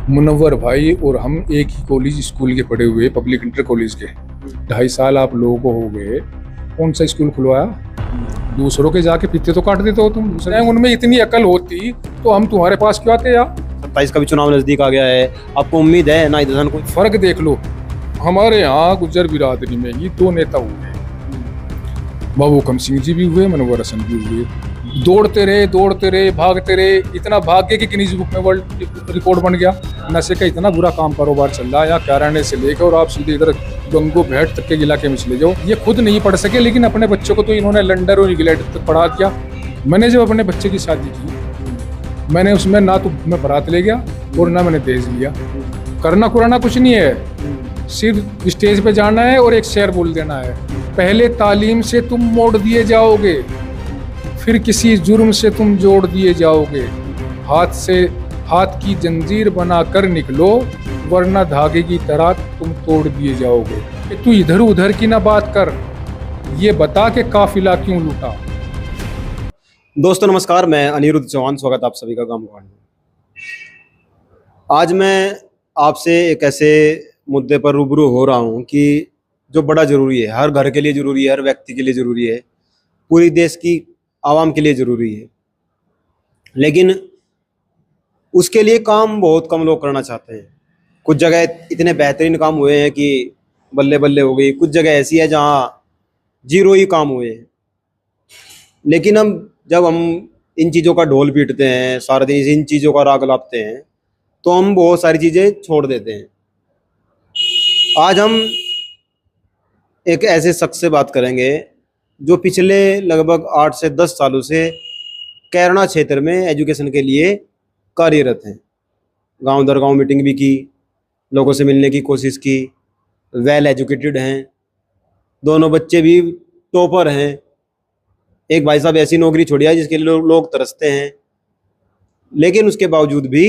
मुनव्वर भाई और हम एक ही कॉलेज स्कूल के पढ़े हुए, पब्लिक इंटर कॉलेज के। 2.5 साल आप लोगों को हो गए, कौन सा स्कूल खुलवाया? दूसरों के जाके पीते तो काट देते हो तुम। दूसरे उनमें इतनी अकल होती तो हम तुम्हारे पास क्यों आते यार? 27 का भी चुनाव नजदीक आ गया है, आपको उम्मीद है ना? इधर कोई फर्क देख लो, हमारे यहाँ गुज्जर बिरादरी में ही 2 नेता हुए, बाबू कम सिंह जी भी हुए, मनोवर हसन भी हुए। दौड़ते रहे, भागते रहे, इतना भाग गए कि गिनीज बुक में वर्ल्ड रिकॉर्ड बन गया। नशे का इतना बुरा काम कारोबार चल रहा है यहाँ कैराने से लेकर, और आप सीधे इधर गंगो भेंट तक के इलाके में चले जाओ। ये खुद नहीं पढ़ सके, लेकिन अपने बच्चों को तो इन्होंने लंदन और इंग्लैंड तक पढ़ा दिया। मैंने जब अपने बच्चे की शादी की, मैंने उसमें ना तो मैं बारात ले गया और ना मैंने दहेज लिया। करना कुराना कुछ नहीं है, सिर्फ स्टेज पे जाना है और एक शेर बोल देना है। पहले तालीम से तुम मोड़ दिए जाओगे, फिर किसी जुर्म से तुम जोड़ दिए जाओगे। हाथ की जंजीर बनाकर निकलो, वरना धागे की तरह तुम तोड़ दिए जाओगे। तू इधर उधर की ना बात कर, ये बता के काफिला क्यों लूटा। दोस्तों नमस्कार, मैं अनिरुद्ध चौहान, स्वागत आप सभी का गांव में। आज मैं आपसे एक ऐसे मुद्दे पर रूबरू हो रहा हूं कि जो बड़ा जरूरी है, हर घर के लिए जरूरी है, हर व्यक्ति के लिए जरूरी है, पूरी देश की आवाम के लिए जरूरी है। लेकिन उसके लिए काम बहुत कम लोग करना चाहते हैं। कुछ जगह इतने बेहतरीन काम हुए हैं कि बल्ले बल्ले हो गई, कुछ जगह ऐसी है जहां जीरो ही काम हुए हैं। लेकिन जब हम इन चीज़ों का ढोल पीटते हैं, सारा दिन इन चीज़ों का राग लापते हैं, तो हम बहुत सारी चीज़ें छोड़ देते हैं। आज हम एक ऐसे शख्स से बात करेंगे जो पिछले लगभग 8 से 10 सालों से कैराना क्षेत्र में एजुकेशन के लिए कार्यरत हैं। गांव दर गांव मीटिंग भी की, लोगों से मिलने की कोशिश की, वेल एजुकेटेड हैं, दोनों बच्चे भी टॉपर हैं। एक भाई साहब ऐसी नौकरी छोड़ी है जिसके लिए लोग तरसते हैं, लेकिन उसके बावजूद भी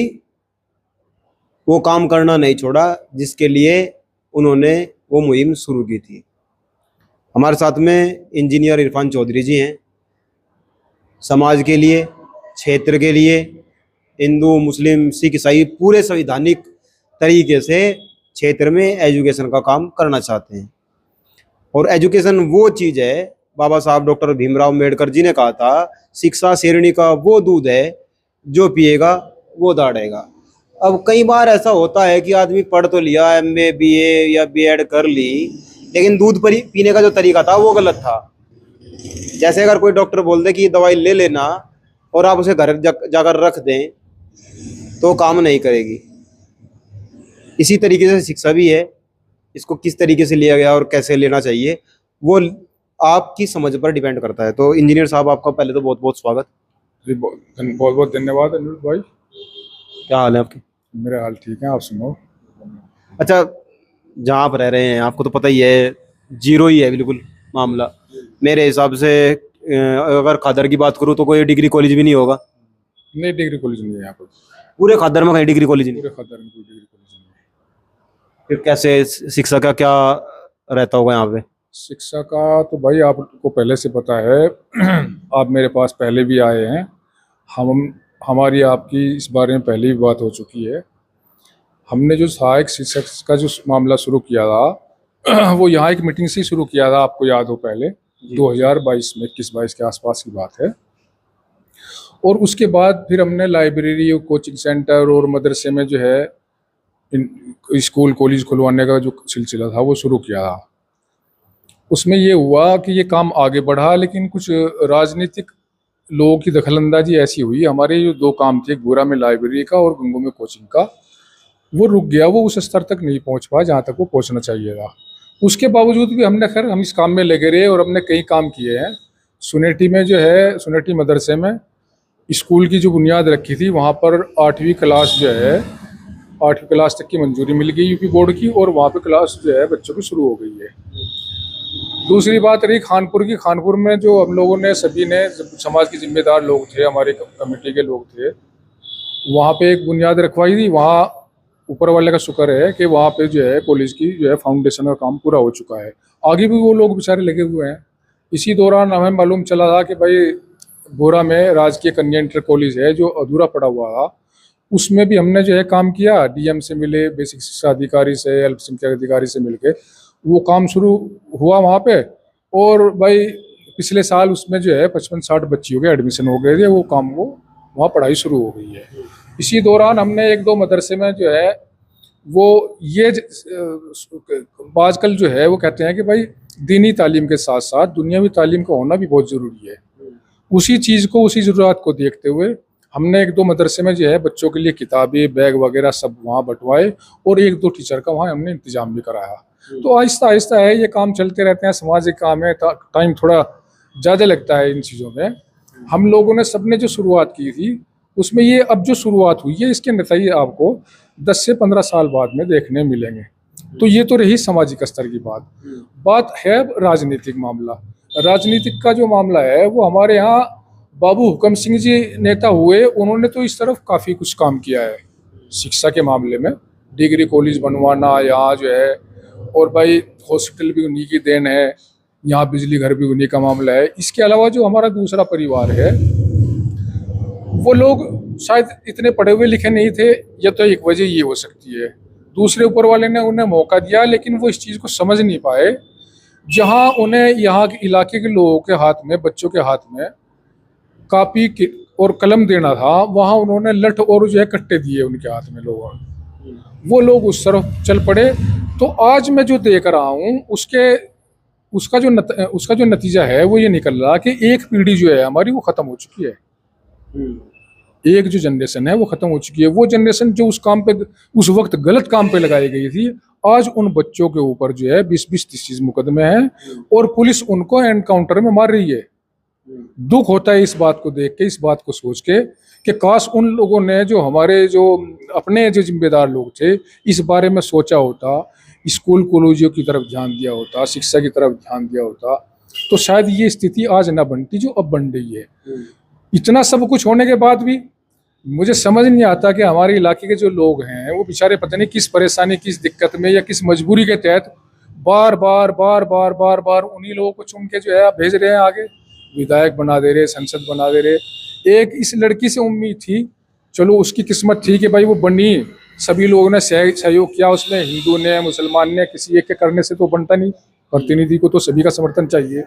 वो काम करना नहीं छोड़ा जिसके लिए उन्होंने वो मुहिम शुरू की थी। हमारे साथ में इंजीनियर इरफान चौधरी जी हैं। समाज के लिए, क्षेत्र के लिए, हिंदू मुस्लिम सिख ईसाई पूरे संवैधानिक तरीके से क्षेत्र में एजुकेशन का काम करना चाहते हैं। और एजुकेशन वो चीज़ है, बाबा साहब डॉक्टर भीमराव अम्बेडकर जी ने कहा था, शिक्षा शेरनी का वो दूध है जो पिएगा वो दाढ़ेगा। अब कई बार ऐसा होता है कि आदमी पढ़ तो लिया, MA BA या BEd कर ली, लेकिन दूध पीने का जो तरीका था वो गलत था। जैसे अगर कोई डॉक्टर बोल दे कि दवाई ले लेना और आप उसे घर जाकर रख दें तो काम नहीं करेगी। इसी तरीके से शिक्षा भी है, इसको किस तरीके से लिया गया और कैसे लेना चाहिए वो आपकी समझ पर डिपेंड करता है। तो इंजीनियर साहब, आपका पहले तो बहुत बहुत स्वागत। जी बहुत बहुत धन्यवाद अनिरुद्ध भाई। क्या हाल है आपके? मेरे हाल ठीक है, आप सुनो। अच्छा, जहाँ आप रह रहे हैं आपको तो पता ही है, जीरो ही है बिल्कुल मामला। मेरे हिसाब से अगर खादर की बात करूँ तो कोई डिग्री कॉलेज भी नहीं होगा। नहीं, डिग्री कॉलेज नहीं है यहाँ पर। पूरे खादर में कहीं डिग्री कॉलेज नहीं? पूरे खतर में कोई डिग्री कॉलेज नहीं है। फिर कैसे शिक्षा का क्या रहता होगा यहाँ पे? शिक्षा का तो भाई आपको पहले से पता है। आप मेरे पास पहले भी आए हैं, हमारी आपकी इस बारे में पहले भी बात हो चुकी है। हमने जो सहायक शिक्षक का जो मामला शुरू किया था वो यहाँ एक मीटिंग से शुरू किया था, आपको याद हो, पहले 2022 में 21-22 के आसपास की बात है। और उसके बाद फिर हमने लाइब्रेरी और कोचिंग सेंटर और मदरसे में जो है स्कूल कॉलेज खुलवाने का जो सिलसिला था वो शुरू किया था। उसमें ये हुआ कि ये काम आगे बढ़ा, लेकिन कुछ राजनीतिक लोगों की दखलंदाजी ऐसी हुई, हमारे जो 2 काम थे, गोरा में लाइब्रेरी का और गंगो में कोचिंग का, वो रुक गया। वो उस स्तर तक नहीं पहुंच पाया जहाँ तक वो पहुंचना चाहिए था। उसके बावजूद भी हम इस काम में लगे रहे और हमने कई काम किए हैं। सुनेटी में जो है, सुनेटी मदरसे में स्कूल की जो बुनियाद रखी थी, वहाँ पर 8वीं क्लास जो है, 8वीं क्लास तक की मंजूरी मिल गई यूपी बोर्ड की, और वहाँ पे क्लास जो है बच्चों की शुरू हो गई है। दूसरी बात रही खानपुर की। खानपुर में जो हम लोगों ने, सभी ने, समाज के जिम्मेदार लोग थे, हमारे कमेटी के लोग थे, वहाँ पे एक बुनियाद रखवाई थी। वहाँ ऊपर वाले का शुक्र है कि वहाँ पे जो है कॉलेज की जो है फाउंडेशन का काम पूरा हो चुका है। आगे भी वो लोग बेचारे लगे हुए हैं। इसी दौरान हमें मालूम चला था कि भाई गोरा में राजकीय कन्या इंटर कॉलेज है जो अधूरा पड़ा हुआ था, उसमें भी हमने जो है काम किया, डीएम से मिले, बेसिक शिक्षा अधिकारी से, अल्पसंख्यक अधिकारी से मिलके वो काम शुरू हुआ वहाँ पे। और भाई पिछले साल उसमें जो है 55-60 बच्चियों के एडमिशन हो गए थे, वो काम वो वहाँ पढ़ाई शुरू हो गई है। इसी दौरान हमने 1-2 मदरसे में जो है वो ये आजकल जो है वो कहते हैं कि भाई दीनी तालीम के साथ साथ दुनियावी तालीम का होना भी बहुत ज़रूरी है। उसी चीज़ को, उसी ज़रूरत को देखते हुए हमने 1-2 मदरसे में जो है बच्चों के लिए किताबें, बैग वगैरह सब वहाँ बंटवाए और 1-2 टीचर का वहाँ हमने इंतजाम भी कराया। तो आहिस्ता आहिस्ता है, ये काम चलते रहते हैं, सामाजिक काम है, टाइम थोड़ा ज़्यादा लगता है इन चीज़ों में। हम लोगों ने सबने जो शुरुआत की थी उसमें ये अब जो शुरुआत हुई है इसके नतीजे आपको 10 से 15 साल बाद में देखने मिलेंगे। तो ये तो रही सामाजिक स्तर की बात है राजनीतिक मामला। राजनीतिक का जो मामला है वो हमारे यहाँ बाबू हुकम सिंह जी नेता हुए, उन्होंने तो इस तरफ काफ़ी कुछ काम किया है शिक्षा के मामले में, डिग्री कॉलेज बनवाना यहाँ जो है, और भाई हॉस्पिटल भी उन्हीं की देन है, यहाँ बिजली घर भी उन्हीं का मामला है। इसके अलावा जो हमारा दूसरा परिवार है वो लोग शायद इतने पढ़े हुए लिखे नहीं थे, या तो एक वजह ये हो सकती है। दूसरे ऊपर वाले ने उन्हें मौका दिया लेकिन वो इस चीज़ को समझ नहीं पाए। जहाँ उन्हें यहाँ के इलाके के लोगों के हाथ में, बच्चों के हाथ में कापी और कलम देना था, वहाँ उन्होंने लठ और जो है कट्टे दिए उनके हाथ में लोगों ने, वो लोग उस तरफ चल पड़े। तो आज मैं जो देख रहा हूँ उसका जो नतीजा है वो ये निकल रहा कि एक पीढ़ी जो है हमारी वो ख़त्म हो चुकी है। एक जो जनरेशन है वो ख़त्म हो चुकी है। वो जनरेशन जो उस काम पे, उस वक्त गलत काम पे लगाई गई थी, आज उन बच्चों के ऊपर जो है 20-30 मुकदमे हैं और पुलिस उनको एनकाउंटर में मार रही है। दुख होता है इस बात को देख के, इस बात को सोच के कि काश उन लोगों ने, जो हमारे जो अपने जो जिम्मेदार लोग थे, इस बारे में सोचा होता, स्कूल कॉलेजों की तरफ ध्यान दिया होता, शिक्षा की तरफ ध्यान दिया होता, तो शायद ये स्थिति आज ना बनती जो अब बन रही है। इतना सब कुछ होने के बाद भी मुझे समझ नहीं आता कि हमारे इलाके के जो लोग हैं वो बेचारे पता नहीं किस परेशानी, किस दिक्कत में या किस मजबूरी के तहत बार बार उन्हीं लोगों को चुन के जो है भेज रहे हैं आगे, विधायक बना दे रहे, संसद बना दे रहे। एक इस लड़की से उम्मीद थी, चलो उसकी किस्मत थी कि भाई वो बनी, सभी लोगों ने सहयोग किया उसमें, हिंदू ने, मुसलमान ने, किसी एक के करने से तो बनता नहीं, प्रतिनिधि को तो सभी का समर्थन चाहिए।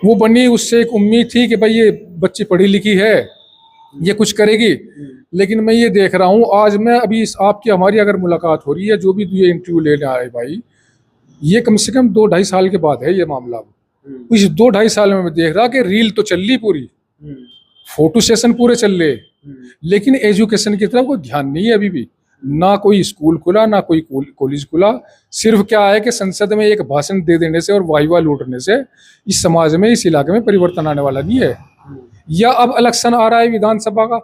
वो बनी, उससे एक उम्मीद थी कि भाई ये बच्ची पढ़ी लिखी है, ये कुछ करेगी। लेकिन मैं ये देख रहा हूँ आज, मैं अभी आपकी हमारी अगर मुलाकात हो रही है, जो भी ये इंटरव्यू लेने आए भाई, ये कम से कम 2-2.5 साल के बाद है ये मामला। इस 2-2.5 साल में मैं देख रहा कि रील तो चल रही पूरी, फोटो सेशन पूरे चल रहे, लेकिन एजुकेशन की तरफ कोई ध्यान नहीं है अभी भी। ना कोई स्कूल खुला, ना कोई कॉलेज खुला। सिर्फ क्या है कि संसद में एक भाषण दे देने से और वाहिवाह लूटने से इस समाज में, इस इलाके में परिवर्तन आने वाला नहीं है। या अब इलेक्शन आ रहा है विधानसभा का,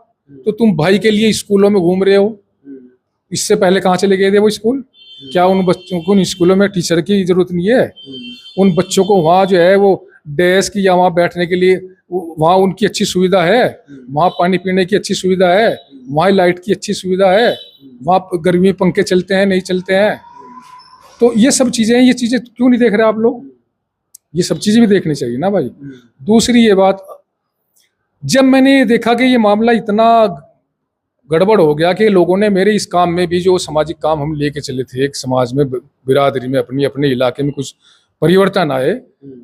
तो तुम भाई के लिए स्कूलों में घूम रहे हो, इससे पहले कहाँ चले गए थे वो स्कूल? क्या उन बच्चों को, उन स्कूलों में टीचर की जरूरत नहीं है? उन बच्चों को वहाँ जो है वो डेस्क या वहाँ बैठने के लिए वहाँ उनकी अच्छी सुविधा है, वहाँ पानी पीने की अच्छी सुविधा है, वहाँ लाइट की अच्छी सुविधा है, वहाँ गर्मी में पंखे चलते हैं नहीं चलते हैं? तो ये सब चीज़ें हैं, ये चीज़ें क्यों नहीं देख रहे आप लोग? ये सब चीज़ें भी देखनी चाहिए ना भाई। दूसरी ये बात, जब मैंने ये देखा कि ये मामला इतना गड़बड़ हो गया कि लोगों ने मेरे इस काम में भी, जो सामाजिक काम हम लेके चले थे, एक समाज में, बिरादरी में, अपने इलाके में कुछ परिवर्तन आए,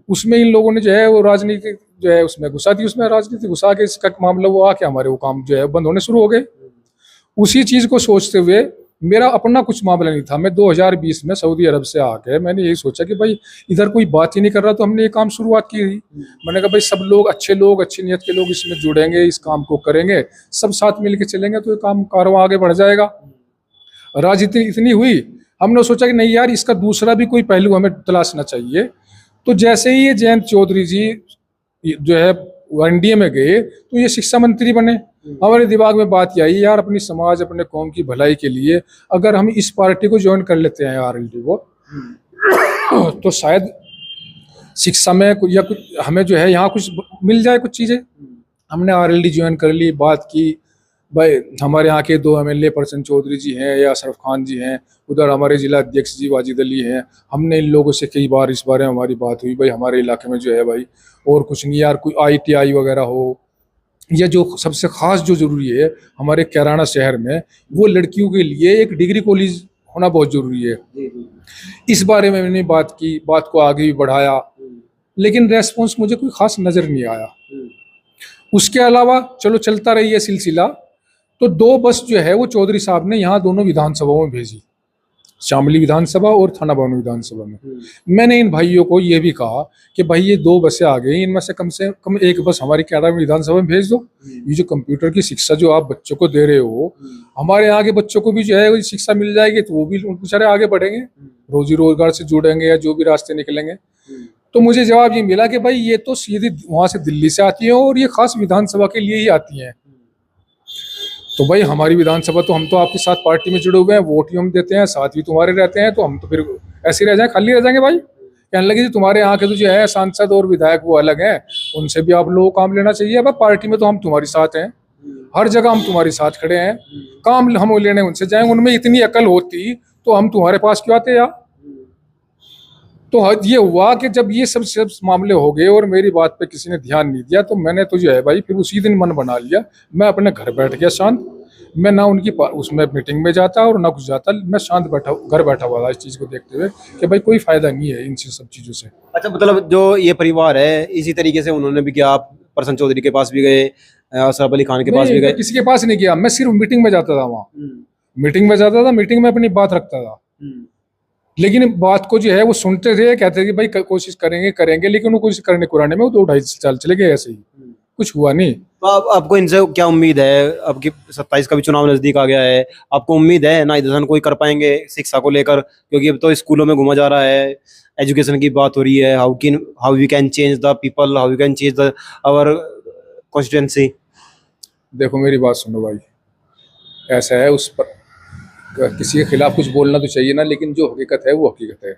उसमें इन लोगों ने जो है वो राजनीति जो है उसमें घुसा दी, उसमें राजनीति घुसा के इसका मामला वो आके हमारे वो काम जो है बंद होने शुरू हो गए। उसी चीज़ को सोचते हुए, मेरा अपना कुछ मामला नहीं था, मैं 2020 में सऊदी अरब से आके मैंने यही सोचा कि भाई इधर कोई बात ही नहीं कर रहा, तो हमने ये काम शुरुआत की थी। मैंने कहा भाई सब लोग, अच्छी नीयत के लोग इसमें जुड़ेंगे, इस काम को करेंगे, सब साथ मिल के चलेंगे तो ये काम कारवां आगे बढ़ जाएगा। राजनीति इतनी हुई, हमने सोचा कि नहीं यार, इसका दूसरा भी कोई पहलू हमें तलाशना चाहिए। तो जैसे ही ये जयंत चौधरी जी जो है एनडीए में गए तो ये शिक्षा मंत्री बने, हमारे दिमाग में बात यह आई, यार अपनी समाज, अपने कौम की भलाई के लिए अगर हम इस पार्टी को ज्वाइन कर लेते हैं, आरएलडी को, तो शायद शिक्षा में या कुछ हमें जो है यहाँ कुछ मिल जाए, कुछ चीज़ें। हमने आरएलडी ज्वाइन कर ली, बात की, भाई हमारे यहाँ के 2 MLA प्रसन्न चौधरी जी हैं या अशरफ खान जी हैं, उधर हमारे जिला अध्यक्ष जी वाजिद अली हैं। हमने इन लोगों से कई बार इस बारे में हमारी बात हुई, भाई हमारे इलाके में जो है भाई और कुछ नहीं यार, कोई ITI वगैरह हो, या जो सबसे खास जो जरूरी है हमारे कैराना शहर में, वो लड़कियों के लिए एक डिग्री कॉलेज होना बहुत जरूरी है। इस बारे में मैंने बात की, बात को आगे भी बढ़ाया, लेकिन रेस्पॉन्स मुझे कोई खास नजर नहीं आया। उसके अलावा चलो चलता रही है सिलसिला, तो 2 बस जो है वो चौधरी साहब ने यहाँ दोनों विधानसभाओं में भेजी, शामली विधानसभा और थाना भवन विधानसभा में। मैंने इन भाइयों को ये भी कहा कि भाई ये 2 बसें आ गई, इनमें से कम एक बस हमारी कैराना विधानसभा में भेज दो। ये जो कंप्यूटर की शिक्षा जो आप बच्चों को दे रहे हो, हमारे यहाँ के बच्चों को भी जो है शिक्षा मिल जाएगी, तो वो भी बेचारे आगे बढ़ेंगे, रोजी रोजगार से जुड़ेंगे या जो भी रास्ते निकलेंगे। तो मुझे जवाब ये मिला कि भाई ये तो सीधी वहां से दिल्ली से आती है और ये खास विधानसभा के लिए ही आती हैं। तो भाई हमारी विधानसभा तो हम तो आपके साथ पार्टी में जुड़े हुए हैं, वोट ही हम देते हैं, साथ भी तुम्हारे रहते हैं, तो हम तो फिर ऐसे ही रह जाएं, खाली रह जाएंगे भाई। कहने लगे जी तुम्हारे यहाँ के तो जो है सांसद और विधायक वो अलग हैं, उनसे भी आप लोगों को काम लेना चाहिए। भाई पार्टी में तो हम तुम्हारे साथ हैं, हर जगह हम तुम्हारे साथ खड़े हैं, काम हम लेने उनसे जाएंगे। उनमें इतनी अकल होती तो हम तुम्हारे पास क्यों आते यार। तो ये हुआ कि जब ये सब मामले हो गए और मेरी बात पे किसी ने ध्यान नहीं दिया, तो मैंने तो जो है भाई फिर उसी दिन मन बना लिया, मैं अपने घर बैठ गया शांत। मैं ना उनकी उसमें मीटिंग में जाता और ना कुछ जाता, मैं शांत घर बैठा हुआ था इस चीज़ को देखते हुए कि भाई कोई फायदा नहीं है इन सब चीज़ों से। अच्छा, मतलब जो ये परिवार है इसी तरीके से उन्होंने भी किया, आप प्रसन्न चौधरी के पास भी गए, असरफ अली खान के पास भी गए? किसी के पास नहीं गया, मैं सिर्फ मीटिंग में जाता था। वहाँ मीटिंग में जाता था, मीटिंग में अपनी बात रखता था, लेकिन बात को जो है वो सुनते थे, कहते थे कि भाई कोशिश करेंगे, लेकिन वो कोशिश करने कुराने में वो 2-2.5 साल चले गए, ऐसे ही कुछ हुआ नहीं। तो आपको इनसे क्या उम्मीद है? आपकी 27 का भी चुनाव नजदीक आ गया है, आपको उम्मीद है ना इधर कोई कर पाएंगे शिक्षा को लेकर? क्योंकि अब तो स्कूलों में घुमा जा रहा है, एजुकेशन की बात हो रही है, how we can change the people, how we can change the our constituency. देखो मेरी बात सुनो भाई, ऐसा है, उस पर किसी के खिलाफ कुछ बोलना तो चाहिए ना, लेकिन जो हकीकत है वो हकीकत है।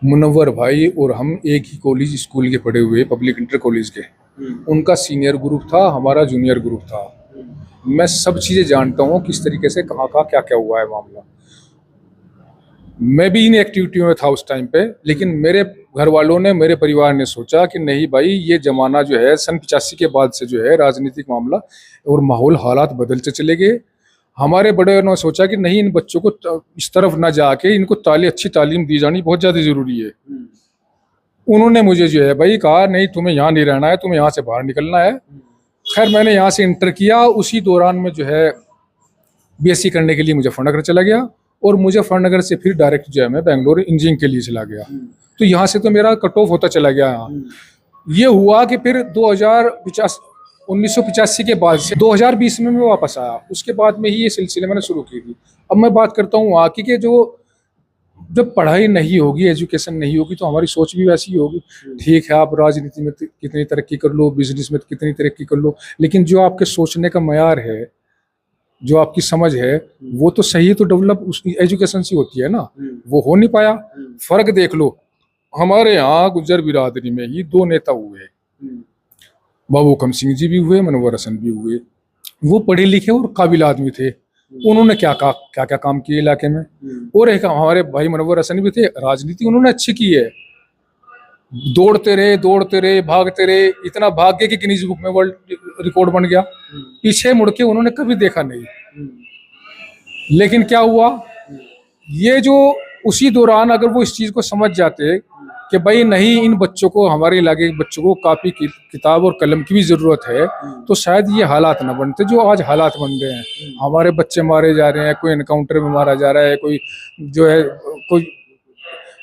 मुनव्वर भाई और हम एक ही कॉलेज स्कूल के पढ़े हुए, पब्लिक इंटर कॉलेज के। उनका सीनियर ग्रुप था, हमारा जूनियर ग्रुप था। मैं सब चीज़ें जानता हूँ किस तरीके से कहाँ क्या क्या हुआ है मामला। मैं भी इन एक्टिविटियों में था उस टाइम पे, लेकिन मेरे घर वालों ने, मेरे परिवार ने सोचा कि नहीं भाई ये जमाना जो है सन 85 के बाद से जो है राजनीतिक मामला और माहौल हालात बदलते चले गए। हमारे बड़े ने सोचा कि नहीं, इन बच्चों को इस तरफ ना जाके इनको अच्छी तालीम दी जानी बहुत ज़्यादा ज़रूरी है। उन्होंने मुझे जो है भाई कहा नहीं, तुम्हें यहाँ नहीं रहना है, तुम्हें यहाँ से बाहर निकलना है। खैर मैंने यहाँ से इंटर किया, उसी दौरान में जो है बीएससी करने के लिए मुजफ्फरनगर चला गया, और मुजफ्फरनगर से फिर डायरेक्ट जो है मैं बेंगलोर इंजीनियरिंग के लिए चला गया। तो यहाँ से तो मेरा कट ऑफ होता चला गया। यहाँ ये हुआ कि फिर 1985 के बाद से 2020 में मैं वापस आया, उसके बाद में ही ये सिलसिले मैंने शुरू की थी। अब मैं बात करता हूँ वहाँ की कि जब पढ़ाई नहीं होगी, एजुकेशन नहीं होगी, तो हमारी सोच भी वैसी ही होगी। ठीक है, आप राजनीति में कितनी तरक्की कर लो, बिजनेस में कितनी तरक्की कर लो, लेकिन जो आपके सोचने का मयार है, जो आपकी समझ है, वो तो सही तो डेवलप उसकी एजुकेशन से होती है ना। वो हो नहीं पाया। फर्क देख लो, हमारे यहाँ गुज्जर बिरादरी में ही 2 नेता हुए, बाबू हुकम सिंह जी भी हुए, मनोवर हसन भी हुए। वो पढ़े लिखे और काबिल आदमी थे। उन्होंने क्या काम किए इलाके में। और एक हमारे भाई मनोवर हसन भी थे, राजनीति उन्होंने अच्छी की है। दौड़ते रहे, भागते रहे, इतना भाग गए कि गिनीज बुक में वर्ल्ड रिकॉर्ड बन गया। पीछे मुड़ के उन्होंने कभी देखा नहीं। लेकिन क्या हुआ, ये जो उसी दौरान अगर वो इस चीज को समझ जाते कि भाई नहीं, इन बच्चों को, हमारे इलाके के बच्चों को कापी की किताब और कलम की भी जरूरत है, तो शायद ये हालात न बनते जो आज हालात बन रहे हैं। हमारे बच्चे मारे जा रहे हैं, कोई एनकाउंटर में मारा जा रहा है, कोई जो है कोई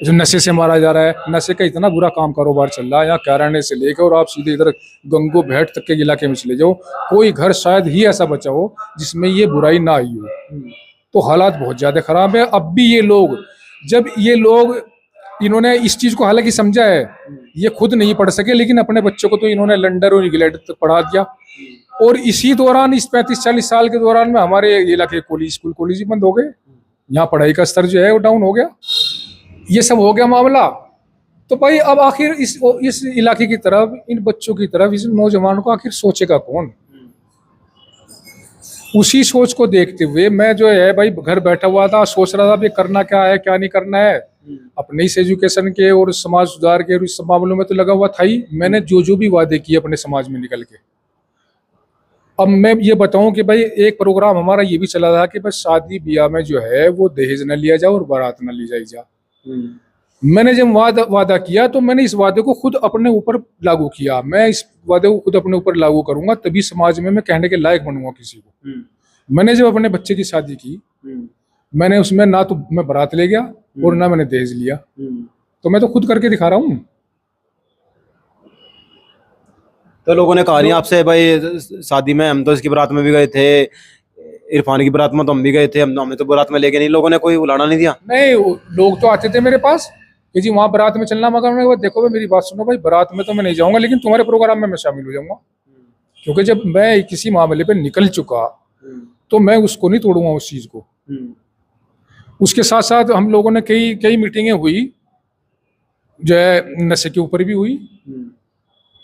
जो नशे से मारा जा रहा है। नशे का इतना बुरा काम कारोबार चल रहा है यहाँ कैराने से लेकर, और आप सीधे इधर गंगो भेट तक के इलाके में चले जाओ, कोई घर शायद ही ऐसा बचा हो जिसमें ये बुराई ना आई हो। तो हालात बहुत ज्यादा खराब है। अब भी ये लोग, जब ये लोग, इन्होंने इस चीज को हालांकि समझा है, ये खुद नहीं पढ़ सके, लेकिन अपने बच्चों को तो इन्होंने लंदन और इंग्लैंड तक पढ़ा दिया। और इसी दौरान, इस 35-40 साल के दौरान में हमारे इलाके स्कूल कॉलेज बंद हो गए। यहाँ पढ़ाई का स्तर जो है वो डाउन हो गया। ये सब हो गया मामला। तो भाई अब आखिर इस इलाके की तरफ, इन बच्चों की तरफ, इस नौजवान को आखिर सोचेगा कौन? उसी सोच को देखते हुए मैं जो है भाई घर बैठा हुआ था, सोच रहा था भाई करना क्या है, क्या नहीं करना है। अपने इस एजुकेशन के और समाज सुधार के और इस मामलों में तो लगा हुआ था ही। मैंने जो भी वादे किए अपने समाज में निकल के, अब मैं ये बताऊं कि भाई एक प्रोग्राम हमारा ये भी चला था कि बस शादी ब्याह में जो है वो दहेज न लिया जाए और बारात न ली जाई जा। मैंने जब वादा किया तो मैंने इस वादे को खुद अपने ऊपर लागू किया। मैं इस वादे को खुद अपने ऊपर लागू करूंगा, तभी समाज में मैं कहने के लायक बनूंगा किसी को। मैंने जब अपने बच्चे की शादी की, मैंने उसमें ना तो मैं बारात ले गया और ना मैंने दहेज लिया, तो मैं तो खुद करके दिखा रहा हूँ। तो लोगों ने कहा नहीं आपसे भाई शादी में, हम तो इसकी बारात में भी गए थे, इरफान की बारात में तो हम भी गए थे, हमें तो बारात में लेके नहीं, लोगों ने कोई बुलाना नहीं दिया? नहीं, लोग तो आते थे मेरे पास कि जी वहां बारात में चलना, मगर मैंने कहा देखो भाई मेरी बात सुनो भाई, बारात में तो मैं नहीं जाऊंगा, लेकिन तुम्हारे प्रोग्राम में मैं शामिल हो जाऊंगा। क्योंकि जब मैं किसी मामले पे निकल चुका तो मैं उसको नहीं तोड़ूंगा उस चीज को। उसके साथ साथ हम लोगों ने कई कई मीटिंगें हुई, जो है नशे के ऊपर भी हुई,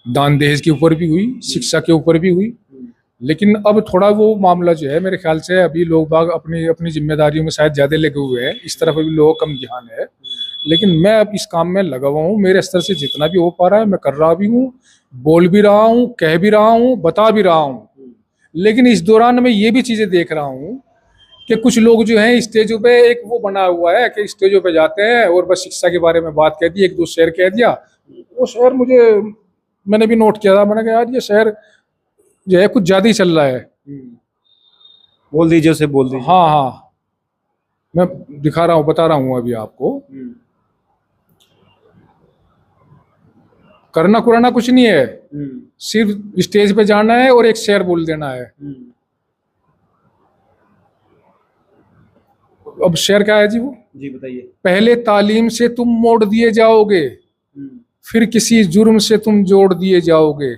दान दहेज के ऊपर भी हुई, शिक्षा के ऊपर भी हुई। लेकिन अब थोड़ा वो मामला जो है मेरे ख्याल से अभी लोग बाग अपनी अपनी जिम्मेदारियों में शायद ज्यादा लगे हुए हैं, इस तरफ अभी लोगों का कम ध्यान है। लेकिन मैं अब इस काम में लगा हुआ हूँ, मेरे स्तर से जितना भी हो पा रहा है मैं कर रहा भी हूँ, बोल भी रहा हूँ, कह भी रहा हूँ, बता भी रहा हूँ। लेकिन इस दौरान मैं ये भी चीजें देख रहा हूँ कि कुछ लोग जो हैं स्टेजों पे, एक वो बना हुआ है कि स्टेजों पे जाते हैं और बस शिक्षा के बारे में बात कह दी, एक दो शेर कह दिया। वो शेर मैंने भी नोट किया था, मैंने कहा यार ये शेर जो है कुछ ज्यादा ही चल रहा है। बोल दीजिए उसे, बोल दीजिए। हाँ हाँ, मैं दिखा रहा हूँ, बता रहा हूँ अभी आपको। करना कुराना कुछ नहीं है, सिर्फ स्टेज पे जाना है और एक शेर बोल देना है। अब शेर क्या है जी? वो जी बताइए। पहले तालीम से तुम मोड़ दिए जाओगे, फिर किसी जुर्म से तुम जोड़ दिए जाओगे,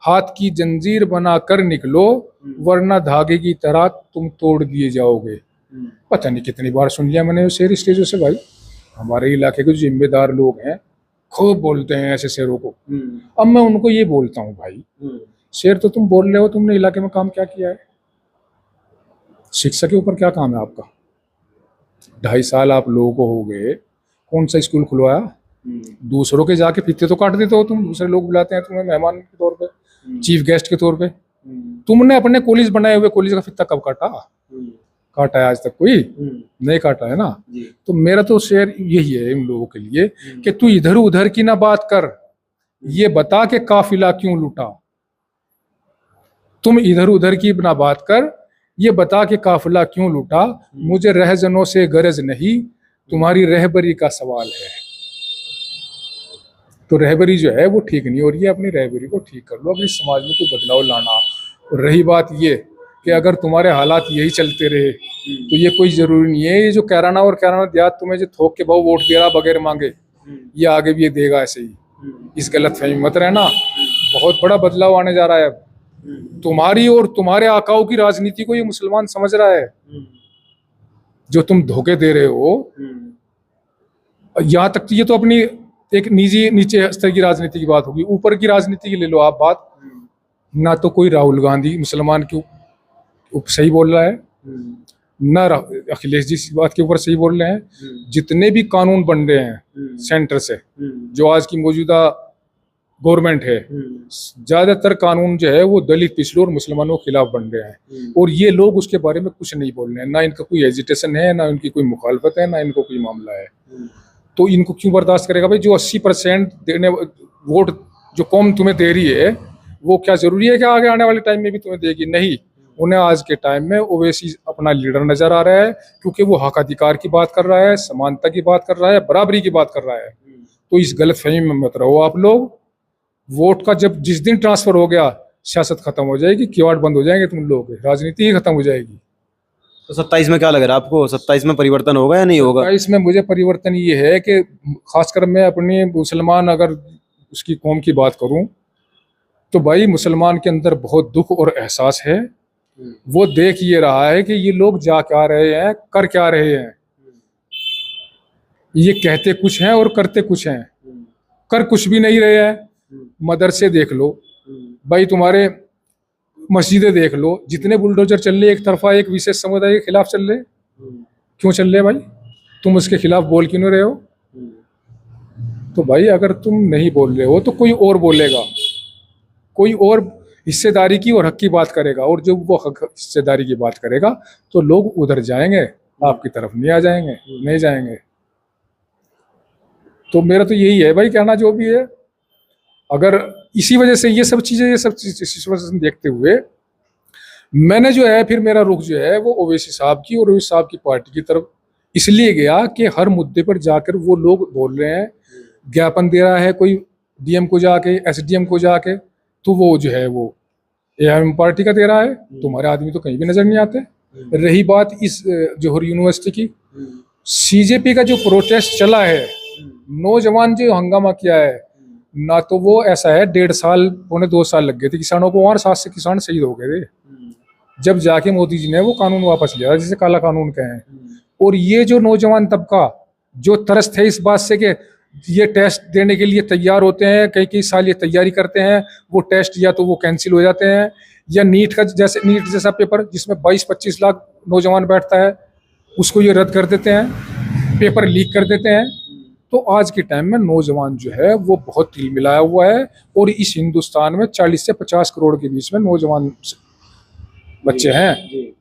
हाथ की जंजीर बना कर निकलो, वरना धागे की तरह तुम तोड़ दिए जाओगे। पता नहीं कितनी बार सुन लिया मैंने शेर स्टेजों से भाई। हमारे इलाके के जो जिम्मेदार लोग हैं खूब बोलते हैं ऐसे शेरों को। अब मैं उनको ये बोलता हूँ भाई, शेर तो तुम बोल रहे हो, तुमने इलाके में काम क्या किया है? शिक्षा के ऊपर क्या काम है आपका? 2.5 साल आप लोगों को हो गए, कौन सा स्कूल खुलवाया? दूसरों के जाके फीते तो काट देते हो तुम, दूसरे लोग बुलाते हैं तुम्हें मेहमान के तौर पे, चीफ गेस्ट के तौर पे। तुमने अपने कॉलेज बनाए हुए कॉलेज का फीता कब काटा? काटा है आज तक कोई? नहीं काटा है ना। तो मेरा तो शेर यही है इन लोगों के लिए कि तू इधर उधर की ना बात कर, ये बता के काफिला क्यों लूटा। तुम इधर उधर की ना बात कर, ये बता के काफिला क्यों लूटा। मुझे रहजनों से गरज नहीं, तुम्हारी रहबरी का सवाल है। तो रहबरी जो है वो ठीक नहीं हो रही है, अपनी रहबरी को ठीक कर लो, अपने समाज में कोई बदलाव लाना। और रही बात ये कि अगर तुम्हारे हालात यही चलते रहे तो ये कोई जरूरी नहीं है, ये जो कैराना और कैराना देहात तुम्हें जो थोक के भाव वोट दे रहा बगैर मांगे, ये आगे भी ये देगा ऐसे ही। इस गलत फहमी मत रहना, बहुत बड़ा बदलाव आने जा रहा है। तुम्हारी और तुम्हारे आकाओं की राजनीति को ये मुसलमान समझ रहा है। जो तुम धोखे दे रहे हो, यहाँ तक ये तो अपनी एक नीचे स्तर की राजनीति की बात होगी, ऊपर की राजनीति की ले लो आप बात। ना तो कोई राहुल गांधी मुसलमान के सही बोल रहा है, ना अखिलेश जी इस बात के ऊपर सही बोल रहे हैं। जितने भी कानून बन रहे हैं सेंटर से, जो आज की मौजूदा गवर्नमेंट है, ज्यादातर कानून जो है वो दलित, पिछड़ों और मुसलमानों के खिलाफ बन रहे हैं। और ये लोग उसके बारे में कुछ नहीं बोल रहे हैं, ना इनका कोई एजिटेशन है, ना इनकी कोई मुखालफत है, ना इनको कोई मामला है। तो इनको क्यों बर्दाश्त करेगा भाई? जो 80% देने वोट जो कौम तुम्हें दे रही है, वो क्या जरूरी है कि आगे आने वाले टाइम में भी तुम्हें देगी? नहीं, उन्हें आज के टाइम में ओवैसी अपना लीडर नजर आ रहा है, क्योंकि वो हक अधिकार की बात कर रहा है, समानता की बात कर रहा है, बराबरी की बात कर रहा है। तो इस गलत फहमी में मत रहो आप लोग। वोट का जब जिस दिन ट्रांसफर हो गया, सियासत खत्म हो जाएगी, किवाड़ बंद हो जाएंगे तुम लोग, राजनीति ही खत्म हो जाएगी। तो 27 में क्या लग रहा है आपको? 27 में परिवर्तन होगा या नहीं होगा? 27 में मुझे परिवर्तन ये है कि खासकर मैं अपनी मुसलमान अगर उसकी कौम की बात करूं तो भाई मुसलमान के अंदर बहुत दुख और एहसास है। वो देख ये रहा है कि ये लोग जा क्या रहे हैं, कर क्या रहे हैं। ये कहते कुछ हैं और करते कुछ हैं, कर कुछ भी नहीं रहे हैं। मदरसे देख लो भाई, तुम्हारे मस्जिदें देख लो, जितने बुलडोजर चल रहे एक तरफा एक विशेष समुदाय के खिलाफ चल रहे। क्यों चल रहे भाई? तुम उसके खिलाफ बोल क्यों नहीं रहे हो? तो भाई अगर तुम नहीं बोल रहे हो तो कोई और बोलेगा, कोई और हिस्सेदारी की और हक की बात करेगा, और जब वो हक हिस्सेदारी की बात करेगा तो लोग उधर जाएंगे, आपकी तरफ नहीं आ जाएंगे, नहीं जाएंगे। तो मेरा तो यही है भाई कहना जो भी है। अगर इसी वजह से ये सब चीजें देखते हुए मैंने जो है फिर मेरा रुख जो है वो ओवैसी साहब की और ओवैसी साहब की पार्टी की तरफ इसलिए गया कि हर मुद्दे पर जाकर वो लोग बोल रहे हैं, ज्ञापन दे रहा है कोई डीएम को जाके, एसडीएम को जाके, तो वो जो है वो एआईएम पार्टी का दे रहा है, तुम्हारे आदमी तो कहीं भी नजर नहीं आते। रही बात इस जौहर यूनिवर्सिटी की, सीजेपी का जो प्रोटेस्ट चला है, नौजवान जो हंगामा किया है ना, तो वो ऐसा है 1.5 साल पौने 2 साल लग गए थे किसानों को, और 7 से किसान शहीद हो गए थे जब जाके मोदी जी ने वो कानून वापस लिया जिसे काला कानून कहे हैं। और ये जो नौजवान तबका जो तरस थे इस बात से कि ये टेस्ट देने के लिए तैयार होते हैं, कई कई साल ये तैयारी करते हैं, वो टेस्ट या तो वो कैंसिल हो जाते हैं, या नीट जैसा पेपर जिसमें 22-25 लाख नौजवान बैठता है उसको ये रद्द कर देते हैं, पेपर लीक कर देते हैं। तो आज के टाइम में नौजवान जो है वो बहुत तिल मिलाया हुआ है, और इस हिंदुस्तान में 40 से 50 करोड़ के बीच में नौजवान बच्चे हैं।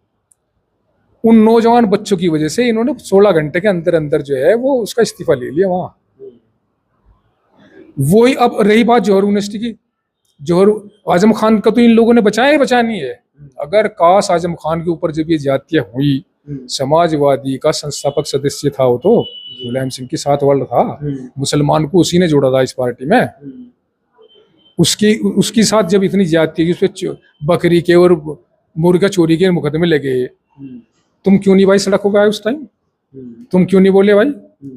उन नौजवान बच्चों की वजह से इन्होंने 16 घंटे के अंदर अंदर जो है वो उसका इस्तीफा ले लिया वहां। वही अब रही बात जौहर यूनिवर्सिटी की, जौहर आजम खान का तो इन लोगों ने बचाया नहीं है। अगर काश आजम खान के ऊपर जब ये ज्यादतियां हुई, समाजवादी का संस्थापक सदस्य था वो, तो मुलायम सिंह के साथ वर्ल्ड था, मुसलमान को उसी ने जोड़ा था इस पार्टी में, उसकी साथ जब इतनी ज्यादती की, उस पर बकरी के और मुर्गा चोरी के मुकदमे लगे, तुम क्यों नहीं भाई सड़कों पे आए उस टाइम? तुम क्यों नहीं बोले भाई?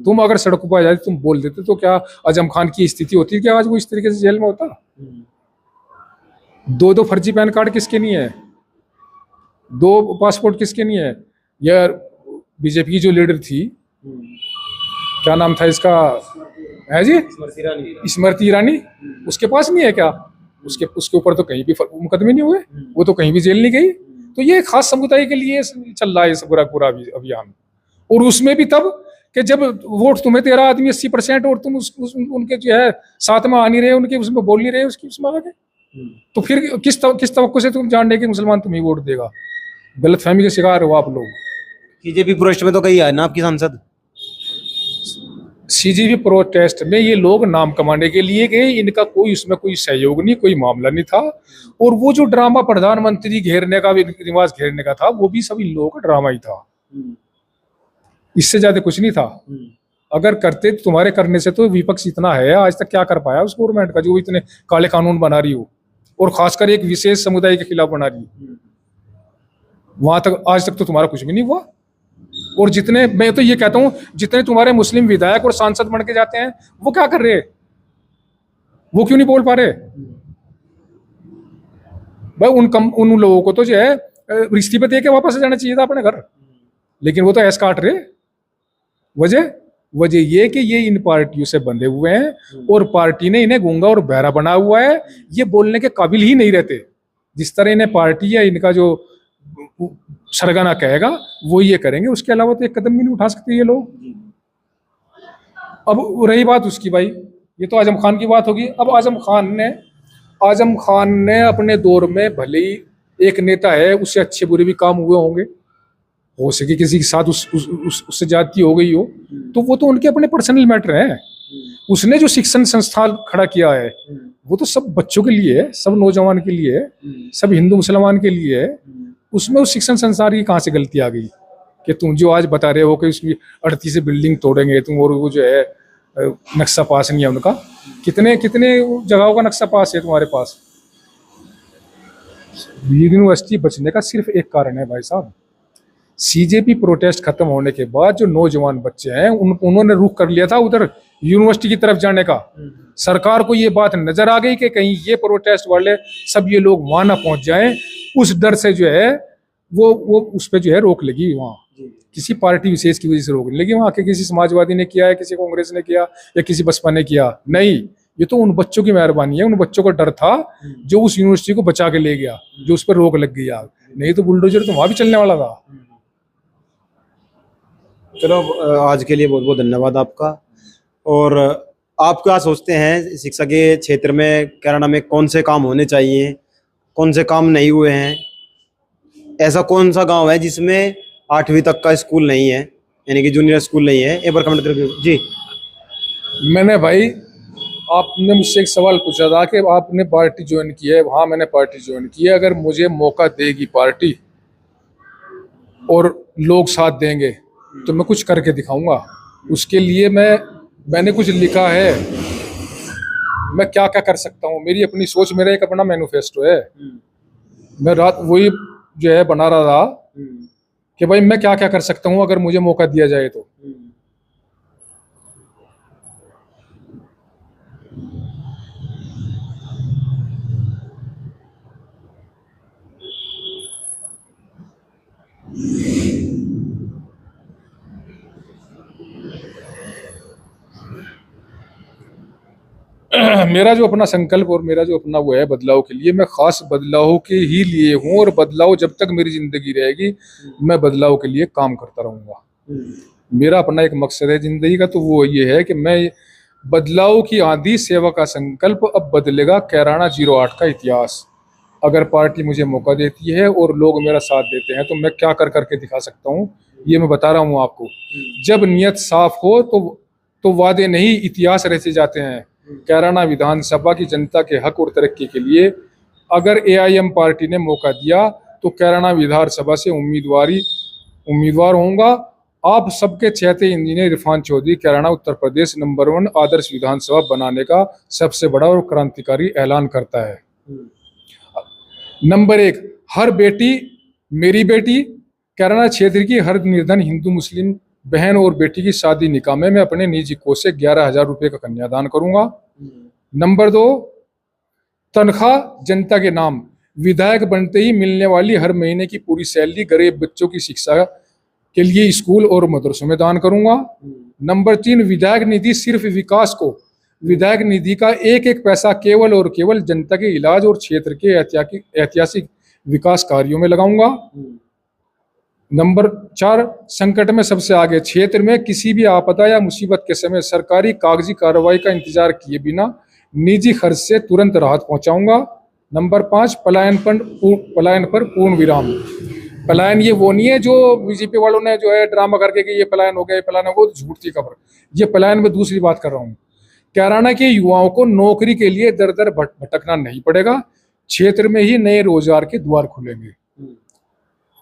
तुम अगर सड़कों पर आ जाते, तुम बोल देते, तो क्या आजम खान की स्थिति होती क्या आज वो इस तरीके से जेल में होता? 2 फर्जी पैन कार्ड किसके नहीं है? 2 पासपोर्ट किसके नहीं है? यार बीजेपी की जो लीडर थी, क्या नाम था इसका, है जी, स्मृति ईरानी, उसके पास नहीं है क्या? उसके ऊपर तो कहीं भी मुकदमे नहीं हुए, वो तो कहीं भी जेल नहीं गई। तो ये खास समुदाय के लिए चल रहा है ये पूरा अभियान। और उसमें भी तब कि जब वोट तुम्हें 13 आदमी 80% और तुम उनके जो है साथ में आ नहीं रहे, उनके उसमें बोल नहीं रहे उसकी उसमें आगे, तो फिर किस तवक्को से तुम जान रहे कि मुसलमान तुम्हें वोट देगा? गलतफहमी के शिकार हो आप लोग। बीजेपी प्रोटेस्ट में तो कई आए ना आपकी सांसद, सीजीबी प्रोटेस्ट में ये लोग नाम कमाने के लिए गए, इनका कोई उसमें कोई सहयोग नहीं, कोई मामला नहीं था। और वो जो ड्रामा प्रधानमंत्री घेरने का, निवास घेरने का था, वो भी सब इन लोगों का ड्रामा ही था, इससे ज्यादा कुछ नहीं था। अगर करते तो तुम्हारे करने से तो विपक्ष इतना है, आज तक क्या कर पाया उस गवर्नमेंट का जो इतने काले कानून बना रही हो, और खासकर एक विशेष समुदाय के खिलाफ बना रही हो। वहां तक आज तक तो तुम्हारा कुछ भी नहीं हुआ। और जितने, मैं तो ये कहता हूं, जितने तुम्हारे मुस्लिम विधायक और सांसद बन के जाते हैं, वो क्या कर रहे हैं? वो क्यों नहीं बोल पा रहे भाई? उन लोगों को तो जो है इस्तीफे दे के वापस जाना चाहिए था अपने घर, लेकिन वो तो ऐस काट रहे। वजह ये कि ये इन पार्टियों से बंधे हुए हैं, और पार्टी ने इन्हें गूंगा और बहरा बना हुआ है, ये बोलने के काबिल ही नहीं रहते। जिस तरह इन्हें पार्टी या इनका जो सरगना कहेगा वो ये करेंगे, उसके अलावा तो एक कदम भी नहीं उठा सकते ये लोग। अब रही बात उसकी, भाई ये तो आजम खान की बात होगी। अब आजम खान ने अपने दौर में भले ही एक नेता है, उससे अच्छे बुरे भी काम हुए होंगे, हो सके किसी के साथ उससे ज्यादती हो गई हो, तो वो तो उनके अपने पर्सनल मैटर है। उसने जो शिक्षण संस्थान खड़ा किया है वो तो सब बच्चों के लिए है, सब नौजवान के लिए है, सब हिंदू मुसलमान के लिए है। उसमें उस शिक्षण संस्थान की कहाँ से गलती आ गई कि तुम जो आज बता रहे हो कि उसकी 38 बिल्डिंग तोड़ेंगे तुम, और वो जो है नक्शा पास नहीं है उनका। कितने जगहों का नक्शा पास है तुम्हारे पास? यूनिवर्सिटी बचने का सिर्फ एक कारण है भाई साहब, सीजेपी प्रोटेस्ट खत्म होने के बाद जो नौजवान बच्चे हैं उन्होंने रुख कर लिया था उधर यूनिवर्सिटी की तरफ जाने का। सरकार को ये बात नजर आ गई कि कहीं ये प्रोटेस्ट वाले सब ये लोग वहां ना पहुंच जाएं, उस डर से जो है वो उस पर जो है रोक लगी। वहाँ किसी पार्टी विशेष की वजह से रोक नहीं लगी, वहाँ के किसी समाजवादी ने किया है, किसी कांग्रेस ने किया या किसी बसपा ने किया, नहीं, ये तो उन बच्चों की मेहरबानी है। उन बच्चों का डर था जो उस यूनिवर्सिटी को बचा के ले गया, जो उस पर रोक लग गई आग, नहीं तो बुलडोजर तो वहां भी चलने वाला था। चलो आज के लिए बहुत बहुत धन्यवाद आपका। और आप क्या सोचते हैं शिक्षा के क्षेत्र में कैराना में कौन से काम होने चाहिए कौन से काम नहीं हुए हैं, ऐसा कौन सा गांव है जिसमें 8वीं तक का स्कूल नहीं है, यानी कि जूनियर स्कूल नहीं है। एक बार कमेंट करके जी। मैंने भाई, आपने मुझसे एक सवाल पूछा था कि आपने पार्टी ज्वाइन की है। हाँ, मैंने पार्टी ज्वाइन की है। अगर मुझे मौका देगी पार्टी और लोग साथ देंगे तो मैं कुछ करके दिखाऊंगा। उसके लिए मैंने कुछ लिखा है, मैं क्या क्या कर सकता हूँ। मेरी अपनी सोच, मेरा एक अपना मैनिफेस्टो है। मैं रात वही जो है बना रहा था कि भाई मैं क्या क्या कर सकता हूँ अगर मुझे मौका दिया जाए तो। मेरा जो अपना संकल्प और मेरा जो अपना वो है बदलाव के लिए, मैं खास बदलाव के ही लिए हूँ। और बदलाव जब तक मेरी जिंदगी रहेगी, मैं बदलाव के लिए काम करता रहूंगा। मेरा अपना एक मकसद है जिंदगी का, तो वो ये है कि मैं बदलाव की आंधी, सेवा का संकल्प, अब बदलेगा कैराना 08 का इतिहास। अगर पार्टी मुझे मौका देती है और लोग मेरा साथ देते हैं तो मैं क्या कर करके दिखा सकता हूँ, ये मैं बता रहा हूँ आपको। जब नियत साफ हो तो वादे नहीं, इतिहास रचे जाते हैं। कैराना विधानसभा की जनता के हक और तरक्की के लिए अगर AIM पार्टी ने मौका दिया तो कैराना विधानसभा से उम्मीदवार होऊंगा। आप सबके चहेते इंजीनियर इरफान चौधरी कैराना उत्तर प्रदेश नंबर 1 आदर्श विधानसभा बनाने का सबसे बड़ा और क्रांतिकारी ऐलान करता है। नंबर 1, हर बेटी मेरी बेटी। कैराना क्षेत्र की हर निर्धन हिंदू मुस्लिम बहन और बेटी की शादी निकाह में मैं अपने निजी कोष से 11,000 रुपये का कन्यादान करूंगा। नंबर 2, तनख्वाह जनता के नाम। विधायक बनते ही मिलने वाली हर महीने की पूरी सैलरी गरीब बच्चों की शिक्षा के लिए स्कूल और मदरसों में दान करूंगा। नंबर 3, विधायक निधि सिर्फ विकास को, विधायक निधि का एक एक पैसा केवल और केवल जनता के इलाज और क्षेत्र के ऐतिहासिक विकास कार्यों में लगाऊंगा। नंबर 4, संकट में सबसे आगे। क्षेत्र में किसी भी आपदा या मुसीबत के समय सरकारी कागजी कार्रवाई का इंतजार किए बिना निजी खर्च से तुरंत राहत पहुंचाऊंगा। नंबर 5, पलायन पर पूर्ण विराम। पलायन ये वो नहीं है जो बीजेपी वालों ने जो है ड्रामा करके कि ये पलायन हो गया, ये पलायन हो गया, झूठ थी खबर। ये पलायन में दूसरी बात कर रहा हूँ। कैराना के युवाओं को नौकरी के लिए दर दर भटकना नहीं पड़ेगा। क्षेत्र में ही नए रोजगार के द्वार खुलेंगे।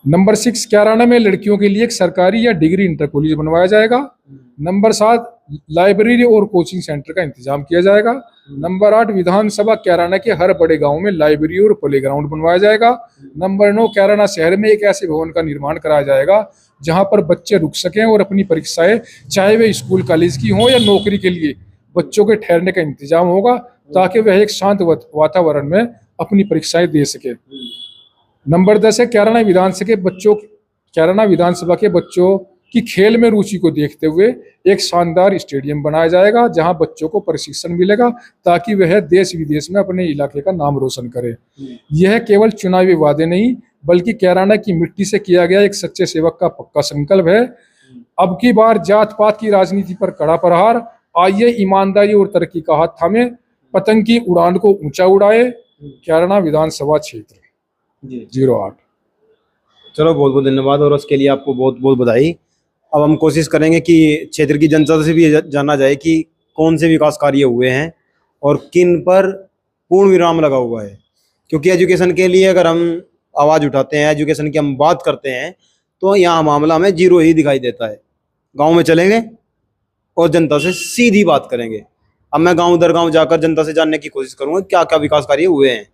नंबर 6, कैराना में लड़कियों के लिए एक सरकारी या डिग्री इंटर कॉलेज बनवाया जाएगा। नंबर 7, लाइब्रेरी और कोचिंग सेंटर का इंतजाम किया जाएगा। नंबर 8, विधानसभा कैराना के हर बड़े गांव में लाइब्रेरी और प्लेग्राउंड बनवाया जाएगा। नंबर 9, कैराना शहर में एक ऐसे भवन का निर्माण कराया जाएगा जहां पर बच्चे रुक सकें और अपनी परीक्षाएं, चाहे वे स्कूल कॉलेज की हों या नौकरी के लिए, बच्चों के ठहरने का इंतजाम होगा ताकि वह एक शांत वातावरण में अपनी परीक्षाएं दे सके। नंबर 10 है, कैराना विधानसभा के बच्चों की खेल में रुचि को देखते हुए एक शानदार स्टेडियम बनाया जाएगा जहां बच्चों को प्रशिक्षण मिलेगा ताकि वह देश विदेश में अपने इलाके का नाम रोशन करे। यह केवल चुनावी वादे नहीं बल्कि कैराना की मिट्टी से किया गया एक सच्चे सेवक का पक्का संकल्प है। अब की बार जात पात की राजनीति पर कड़ा प्रहार। आइए ईमानदारी और तरक्की का हाथ थामे, पतंग की उड़ान को ऊंचा उड़ाए। कैराना विधानसभा क्षेत्र 08। चलो, बहुत बहुत धन्यवाद और उसके लिए आपको बहुत बहुत बधाई। अब हम कोशिश करेंगे कि क्षेत्र की जनता से भी जाना जाए कि कौन से विकास कार्य हुए हैं और किन पर पूर्ण विराम लगा हुआ है। क्योंकि एजुकेशन के लिए अगर हम आवाज़ उठाते हैं, एजुकेशन की हम बात करते हैं, तो यहाँ मामला हमें 0 ही दिखाई देता है। गांव में चलेंगे और जनता से सीधी बात करेंगे। अब मैं गांव दर गांव जाकर जनता से जानने की कोशिश करूंगा क्या क्या विकास कार्य हुए हैं।